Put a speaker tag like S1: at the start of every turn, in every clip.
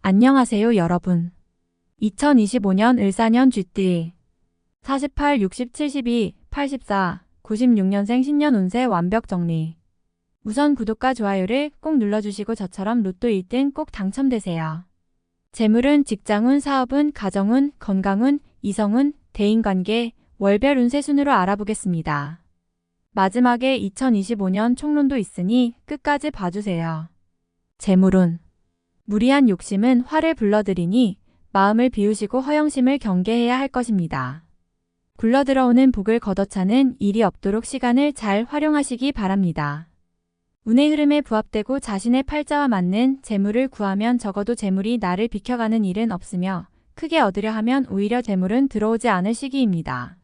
S1: 안녕하세요 여러분. 2025년 을사년 쥐띠 48, 60, 72, 84, 96년생 신년 운세 완벽 정리. 우선 구독과 좋아요를 꼭 눌러주시고 저처럼 로또 1등 꼭 당첨되세요. 재물운, 직장운, 사업운, 가정운, 건강운, 이성운, 대인관계, 월별 운세 순으로 알아보겠습니다. 마지막에 2025년 총론도 있으니 끝까지 봐주세요. 재물운. 무리한 욕심은 화를 불러들이니 마음을 비우시고 허영심을 경계해야 할 것입니다. 굴러들어오는 복을 걷어차는 일이 없도록 시간을 잘 활용하시기 바랍니다. 운의 흐름에 부합되고 자신의 팔자와 맞는 재물을 구하면 적어도 재물이 나를 비켜가는 일은 없으며 크게 얻으려 하면 오히려 재물은 들어오지 않을 시기입니다.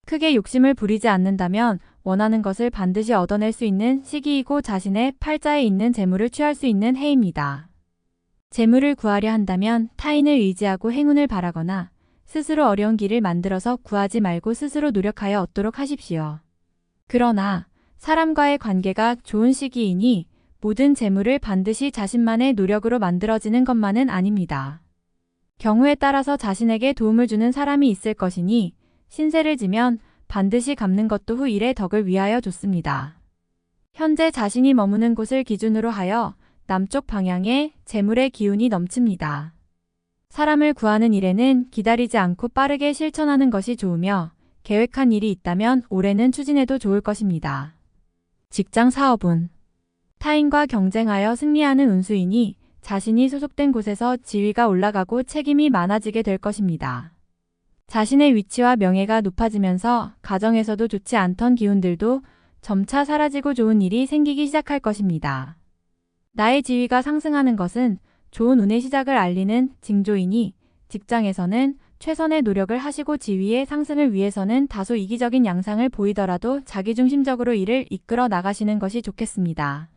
S1: 크게 욕심을 부리지 않는다면 원하는 것을 반드시 얻어낼 수 있는 시기이고 자신의 팔자에 있는 재물을 취할 수 있는 해입니다. 재물을 구하려 한다면 타인을 의지하고 행운을 바라거나 스스로 어려운 길을 만들어서 구하지 말고 스스로 노력하여 얻도록 하십시오. 그러나 사람과의 관계가 좋은 시기이니 모든 재물을 반드시 자신만의 노력으로 만들어지는 것만은 아닙니다. 경우에 따라서 자신에게 도움을 주는 사람이 있을 것이니 신세를 지면 반드시 갚는 것도 후 일의 덕을 위하여 좋습니다. 현재 자신이 머무는 곳을 기준으로 하여 남쪽 방향에 재물의 기운이 넘칩니다. 사람을 구하는 일에는 기다리지 않고 빠르게 실천하는 것이 좋으며 계획한 일이 있다면 올해는 추진해도 좋을 것입니다. 직장 사업운. 타인과 경쟁하여 승리하는 운수이니 자신이 소속된 곳에서 지위가 올라가고 책임이 많아지게 될 것입니다. 자신의 위치와 명예가 높아지면서 가정에서도 좋지 않던 기운들도 점차 사라지고 좋은 일이 생기기 시작할 것입니다. 나의 지위가 상승하는 것은 좋은 운의 시작을 알리는 징조이니 직장에서는 최선의 노력을 하시고 지위의 상승을 위해서는 다소 이기적인 양상을 보이더라도 자기중심적으로 일을 이끌어 나가시는 것이 좋겠습니다.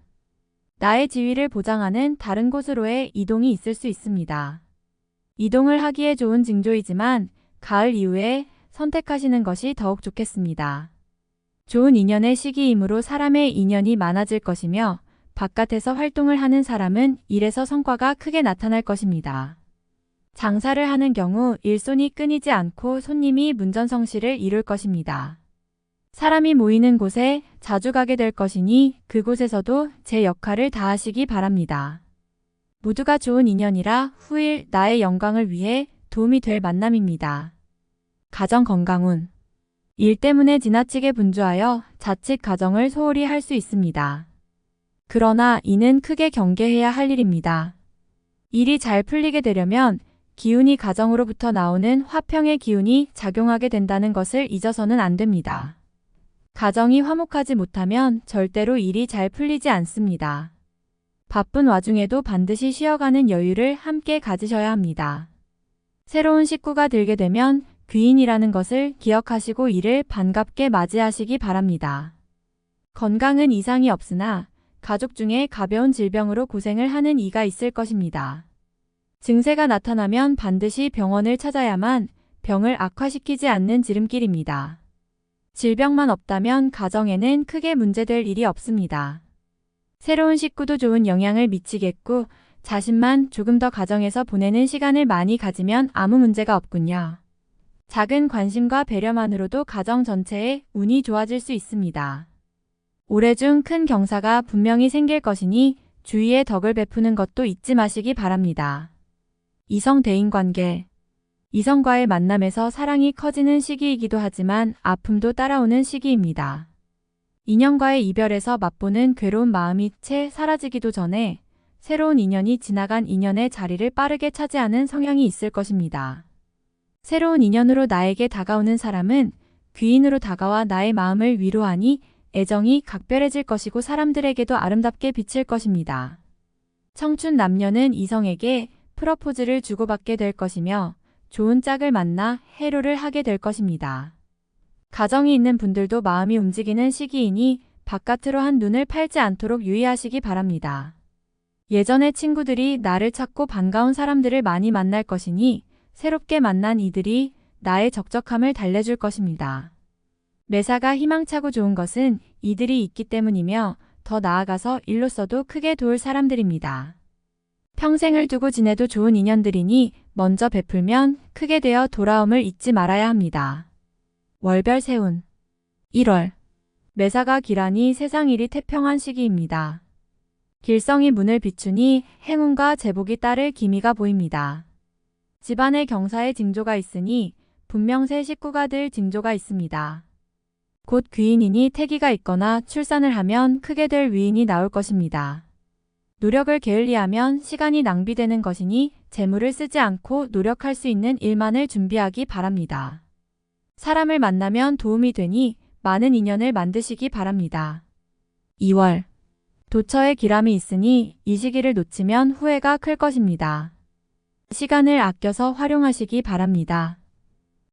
S1: 나의 지위를 보장하는 다른 곳으로의 이동이 있을 수 있습니다. 이동을 하기에 좋은 징조이지만 가을 이후에 선택하시는 것이 더욱 좋겠습니다. 좋은 인연의 시기이므로 사람의 인연이 많아질 것이며 바깥에서 활동을 하는 사람은 일에서 성과가 크게 나타날 것입니다. 장사를 하는 경우 일손이 끊이지 않고 손님이 문전성시를 이룰 것입니다. 사람이 모이는 곳에 자주 가게 될 것이니 그곳에서도 제 역할을 다하시기 바랍니다. 모두가 좋은 인연이라 후일 나의 영광을 위해 도움이 될 만남입니다. 가정 건강운. 일 때문에 지나치게 분주하여 자칫 가정을 소홀히 할 수 있습니다. 그러나 이는 크게 경계해야 할 일입니다. 일이 잘 풀리게 되려면 기운이 가정으로부터 나오는 화평의 기운이 작용하게 된다는 것을 잊어서는 안 됩니다. 가정이 화목하지 못하면 절대로 일이 잘 풀리지 않습니다. 바쁜 와중에도 반드시 쉬어가는 여유를 함께 가지셔야 합니다. 새로운 식구가 들게 되면 귀인이라는 것을 기억하시고 이를 반갑게 맞이하시기 바랍니다. 건강은 이상이 없으나 가족 중에 가벼운 질병으로 고생을 하는 이가 있을 것입니다. 증세가 나타나면 반드시 병원을 찾아야만 병을 악화시키지 않는 지름길입니다. 질병만 없다면 가정에는 크게 문제될 일이 없습니다. 새로운 식구도 좋은 영향을 미치겠고 자신만 조금 더 가정에서 보내는 시간을 많이 가지면 아무 문제가 없군요. 작은 관심과 배려만으로도 가정 전체의 운이 좋아질 수 있습니다. 올해 중 큰 경사가 분명히 생길 것이니 주위에 덕을 베푸는 것도 잊지 마시기 바랍니다. 이성 대인관계. 이성과의 만남에서 사랑이 커지는 시기이기도 하지만 아픔도 따라오는 시기입니다. 인연과의 이별에서 맛보는 괴로운 마음이 채 사라지기도 전에 새로운 인연이 지나간 인연의 자리를 빠르게 차지하는 성향이 있을 것입니다. 새로운 인연으로 나에게 다가오는 사람은 귀인으로 다가와 나의 마음을 위로하니 애정이 각별해질 것이고 사람들에게도 아름답게 비칠 것입니다. 청춘 남녀는 이성에게 프러포즈를 주고받게 될 것이며 좋은 짝을 만나 해로를 하게 될 것입니다. 가정이 있는 분들도 마음이 움직이는 시기이니 바깥으로 한 눈을 팔지 않도록 유의하시기 바랍니다. 예전의 친구들이 나를 찾고 반가운 사람들을 많이 만날 것이니 새롭게 만난 이들이 나의 적적함을 달래줄 것입니다. 매사가 희망차고 좋은 것은 이들이 있기 때문이며 더 나아가서 일로서도 크게 도울 사람들입니다. 평생을 두고 지내도 좋은 인연들이니 먼저 베풀면 크게 되어 돌아옴을 잊지 말아야 합니다. 월별 세운 1월 매사가 기란이 세상 일이 태평한 시기입니다. 길성이 문을 비추니 행운과 제복이 따를 기미가 보입니다. 집안에 경사의 징조가 있으니 분명 새 식구가 될 징조가 있습니다. 곧 귀인이니 태기가 있거나 출산을 하면 크게 될 위인이 나올 것입니다. 노력을 게을리하면 시간이 낭비되는 것이니 재물을 쓰지 않고 노력할 수 있는 일만을 준비하기 바랍니다. 사람을 만나면 도움이 되니 많은 인연을 만드시기 바랍니다. 2월 도처에 기람이 있으니 이 시기를 놓치면 후회가 클 것입니다. 시간을 아껴서 활용하시기 바랍니다.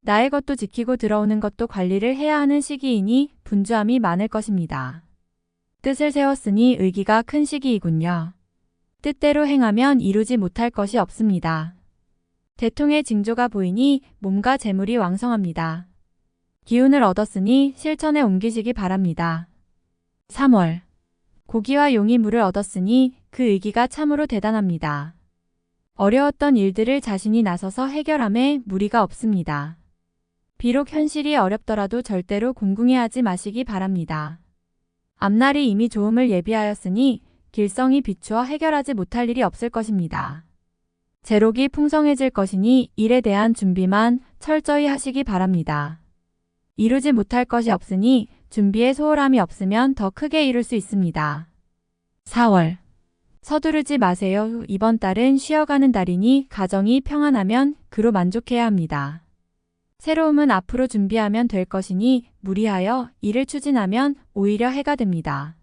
S1: 나의 것도 지키고 들어오는 것도 관리를 해야 하는 시기이니 분주함이 많을 것입니다. 뜻을 세웠으니 의기가 큰 시기이군요. 뜻대로 행하면 이루지 못할 것이 없습니다. 대통의 징조가 보이니 몸과 재물이 왕성합니다. 기운을 얻었으니 실천에 옮기시기 바랍니다. 3월 고기와 용이 물을 얻었으니 그 의기가 참으로 대단합니다. 어려웠던 일들을 자신이 나서서 해결함에 무리가 없습니다. 비록 현실이 어렵더라도 절대로 궁궁해하지 마시기 바랍니다. 앞날이 이미 좋음을 예비하였으니 길성이 비추어 해결하지 못할 일이 없을 것입니다. 재록이 풍성해질 것이니 일에 대한 준비만 철저히 하시기 바랍니다. 이루지 못할 것이 없으니 준비에 소홀함이 없으면 더 크게 이룰 수 있습니다. 4월 서두르지 마세요. 이번 달은 쉬어가는 달이니 가정이 평안하면 그로 만족해야 합니다. 새로움은 앞으로 준비하면 될 것이니 무리하여 일을 추진하면 오히려 해가 됩니다.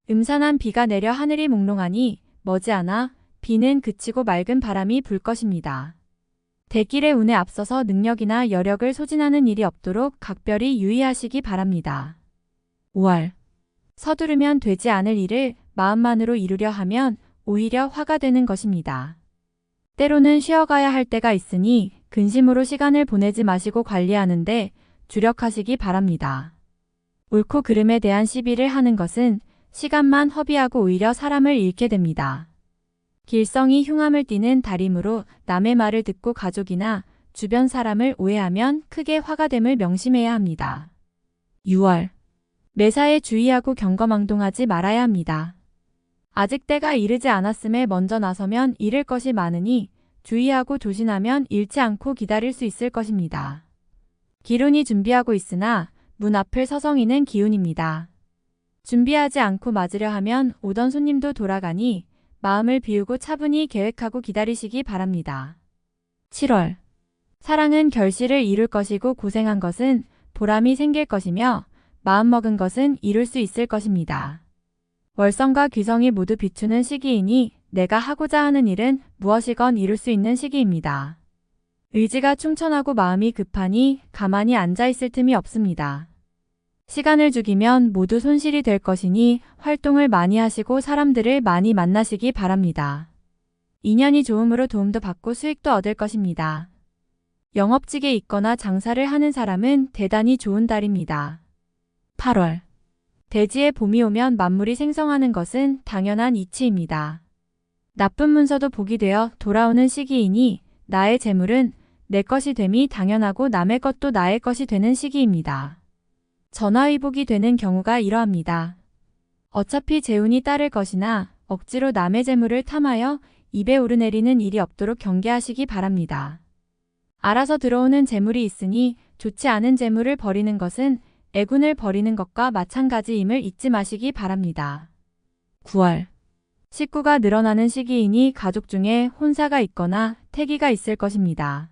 S1: 음산한 비가 내려 하늘이 몽롱하니 머지않아 비는 그치고 맑은 바람이 불 것입니다. 대길의 운에 앞서서 능력이나 여력을 소진하는 일이 없도록 각별히 유의하시기 바랍니다. 5월 서두르면 되지 않을 일을 마음만으로 이루려 하면 오히려 화가 되는 것입니다. 때로는 쉬어가야 할 때가 있으니 근심으로 시간을 보내지 마시고 관리하는데 주력하시기 바랍니다. 옳고 그름에 대한 시비를 하는 것은 시간만 허비하고 오히려 사람을 잃게 됩니다. 길성이 흉함을 띠는 달이므로 남의 말을 듣고 가족이나 주변 사람을 오해하면 크게 화가 됨을 명심해야 합니다. 6월 매사에 주의하고 경거망동하지 말아야 합니다. 아직 때가 이르지 않았음에 먼저 나서면 잃을 것이 많으니 주의하고 조심하면 잃지 않고 기다릴 수 있을 것입니다. 기운이 준비하고 있으나 문 앞을 서성이는 기운입니다. 준비하지 않고 맞으려 하면 오던 손님도 돌아가니 마음을 비우고 차분히 계획하고 기다리시기 바랍니다. 7월 사랑은 결실을 이룰 것이고 고생한 것은 보람이 생길 것이며 마음먹은 것은 이룰 수 있을 것입니다. 월성과 귀성이 모두 비추는 시기이니 내가 하고자 하는 일은 무엇이건 이룰 수 있는 시기입니다. 의지가 충천하고 마음이 급하니 가만히 앉아있을 틈이 없습니다. 시간을 죽이면 모두 손실이 될 것이니 활동을 많이 하시고 사람들을 많이 만나시기 바랍니다. 인연이 좋음으로 도움도 받고 수익도 얻을 것입니다. 영업직에 있거나 장사를 하는 사람은 대단히 좋은 달입니다. 8월 대지에 봄이 오면 만물이 생성하는 것은 당연한 이치입니다. 나쁜 문서도 복이 되어 돌아오는 시기이니 나의 재물은 내 것이 됨이 당연하고 남의 것도 나의 것이 되는 시기입니다. 전화위복이 되는 경우가 이러합니다. 어차피 재운이 따를 것이나 억지로 남의 재물을 탐하여 입에 오르내리는 일이 없도록 경계하시기 바랍니다. 알아서 들어오는 재물이 있으니 좋지 않은 재물을 버리는 것은 애군을 버리는 것과 마찬가지임을 잊지 마시기 바랍니다. 9월 식구가 늘어나는 시기이니 가족 중에 혼사가 있거나 태기가 있을 것입니다.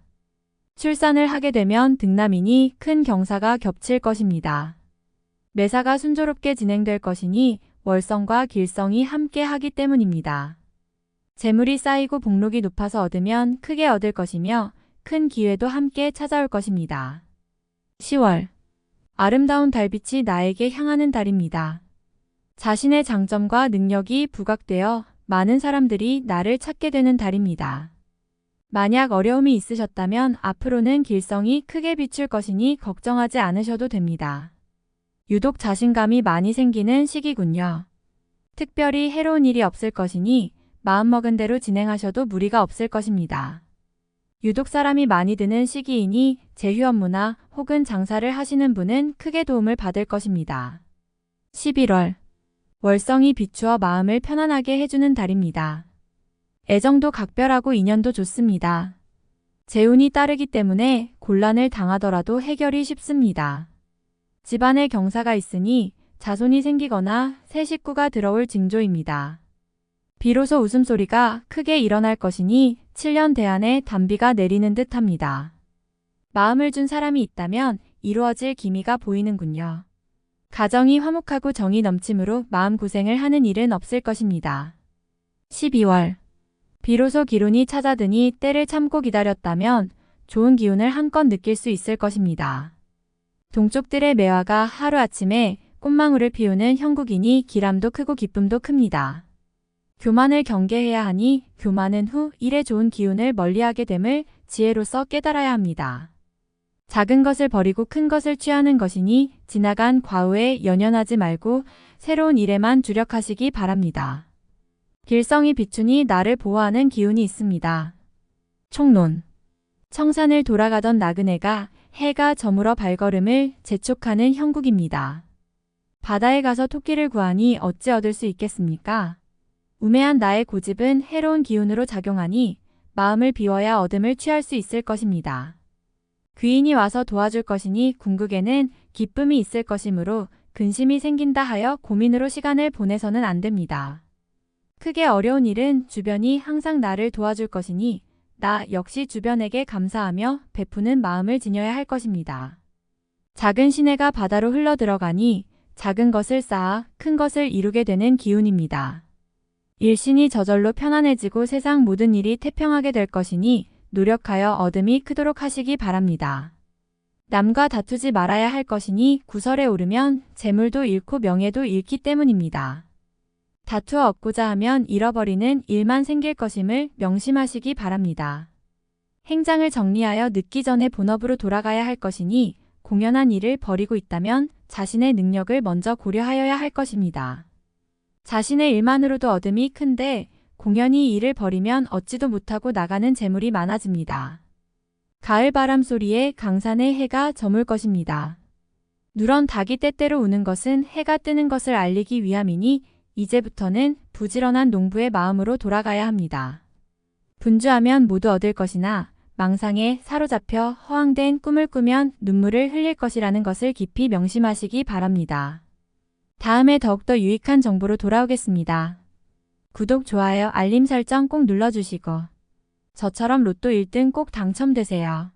S1: 출산을 하게 되면 등남이니 큰 경사가 겹칠 것입니다. 매사가 순조롭게 진행될 것이니 월성과 길성이 함께 하기 때문입니다. 재물이 쌓이고 복록이 높아서 얻으면 크게 얻을 것이며 큰 기회도 함께 찾아올 것입니다. 10월 아름다운 달빛이 나에게 향하는 달입니다. 자신의 장점과 능력이 부각되어 많은 사람들이 나를 찾게 되는 달입니다. 만약 어려움이 있으셨다면 앞으로는 길성이 크게 비출 것이니 걱정하지 않으셔도 됩니다. 유독 자신감이 많이 생기는 시기군요. 특별히 해로운 일이 없을 것이니 마음먹은 대로 진행하셔도 무리가 없을 것입니다. 유독 사람이 많이 드는 시기이니 제휴 업무나 혹은 장사를 하시는 분은 크게 도움을 받을 것입니다. 11월. 월성이 비추어 마음을 편안하게 해주는 달입니다. 애정도 각별하고 인연도 좋습니다. 재운이 따르기 때문에 곤란을 당하더라도 해결이 쉽습니다. 집안에 경사가 있으니 자손이 생기거나 새 식구가 들어올 징조입니다. 비로소 웃음소리가 크게 일어날 것이니 7년 대안에 단비가 내리는 듯 합니다. 마음을 준 사람이 있다면 이루어질 기미가 보이는군요. 가정이 화목하고 정이 넘치므로 마음고생을 하는 일은 없을 것입니다. 12월. 비로소 기운이 찾아드니 때를 참고 기다렸다면 좋은 기운을 한껏 느낄 수 있을 것입니다. 동쪽들의 매화가 하루아침에 꽃망울을 피우는 형국이니 기람도 크고 기쁨도 큽니다. 교만을 경계해야 하니 교만은 후 일에 좋은 기운을 멀리하게 됨을 지혜로서 깨달아야 합니다. 작은 것을 버리고 큰 것을 취하는 것이니 지나간 과후에 연연하지 말고 새로운 일에만 주력하시기 바랍니다. 길성이 비추니 나를 보호하는 기운이 있습니다. 총론. 청산을 돌아가던 나그네가 해가 저물어 발걸음을 재촉하는 형국입니다. 바다에 가서 토끼를 구하니 어찌 얻을 수 있겠습니까? 우매한 나의 고집은 해로운 기운으로 작용하니 마음을 비워야 얻음을 취할 수 있을 것입니다. 귀인이 와서 도와줄 것이니 궁극에는 기쁨이 있을 것이므로 근심이 생긴다 하여 고민으로 시간을 보내서는 안 됩니다. 크게 어려운 일은 주변이 항상 나를 도와줄 것이니 나 역시 주변에게 감사하며 베푸는 마음을 지녀야 할 것입니다. 작은 시내가 바다로 흘러들어가니 작은 것을 쌓아 큰 것을 이루게 되는 기운입니다. 일신이 저절로 편안해지고 세상 모든 일이 태평하게 될 것이니 노력하여 얻음이 크도록 하시기 바랍니다. 남과 다투지 말아야 할 것이니 구설에 오르면 재물도 잃고 명예도 잃기 때문입니다. 다투어 얻고자 하면 잃어버리는 일만 생길 것임을 명심하시기 바랍니다. 행장을 정리하여 늦기 전에 본업으로 돌아가야 할 것이니 공연한 일을 벌이고 있다면 자신의 능력을 먼저 고려하여야 할 것입니다. 자신의 일만으로도 얻음이 큰데 공연히 일을 벌이면 얻지도 못하고 나가는 재물이 많아집니다. 가을 바람 소리에 강산에 해가 저물 것입니다. 누런 닭이 때때로 우는 것은 해가 뜨는 것을 알리기 위함이니 이제부터는 부지런한 농부의 마음으로 돌아가야 합니다. 분주하면 모두 얻을 것이나 망상에 사로잡혀 허황된 꿈을 꾸면 눈물을 흘릴 것이라는 것을 깊이 명심하시기 바랍니다. 다음에 더욱더 유익한 정보로 돌아오겠습니다. 구독, 좋아요, 알림 설정 꼭 눌러주시고 저처럼 로또 1등 꼭 당첨되세요.